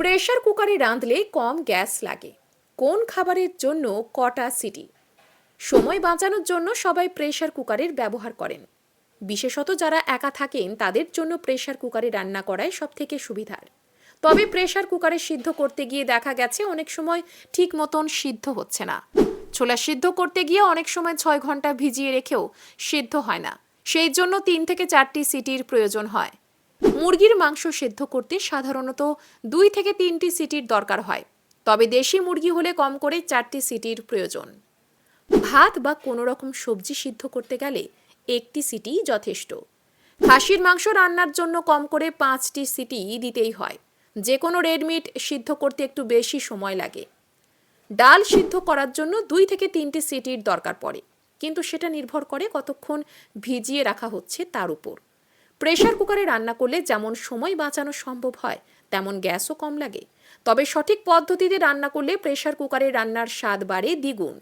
Pressure কুকারে রাঁধলে কম gas লাগে? কোন খাবারের জন্য কটা সিটি? সময় বাঁচানোর জন্য সবাই প্রেসার কুকারের ব্যবহার করেন। বিশেষত যারা একা থাকেন তাদের জন্য প্রেসার কুকারে রান্না করাই সব থেকে সুবিধার। তবে প্রেসার কুকারে সিদ্ধ করতে গিয়ে দেখা গেছে অনেক সময় ঠিক মতন সিদ্ধ হচ্ছে না। ছোলা সিদ্ধ করতে গিয়ে অনেক সময় 6 ঘন্টা ভিজিয়ে রেখেও সিদ্ধ হয় না। সেই জন্য 3 থেকে 4টি সিটির প্রয়োজন হয়। মুরগির মাংস সেদ্ধ করতে সাধারণত 2 থেকে 3টি সিটির দরকার হয়, তবে দেশি মুরগি হলে কম করে 4টি সিটির প্রয়োজন। ভাত বা কোনো রকম সবজি সিদ্ধ করতে গেলে 1টি সিটি যথেষ্ট। খাসির মাংস রান্নার জন্য কম করে 5টি সিটি দিতেই হয়। যে কোনো রেডমিট সিদ্ধ করতে একটু বেশি সময় লাগে। ডাল সিদ্ধ করার জন্য 2 থেকে 3টি সিটির দরকার পড়ে, কিন্তু সেটা নির্ভর করে কতক্ষণ ভিজিয়ে রাখা হচ্ছে তার উপর। প্রেসার কুকারে রান্না করলে যেমন সময় বাঁচানো সম্ভব হয়, তেমন গ্যাসও কম লাগে। তবে সঠিক পদ্ধতিতে রান্না করলে প্রেসার কুকারে রান্নার স্বাদ বাড়ে দ্বিগুণ।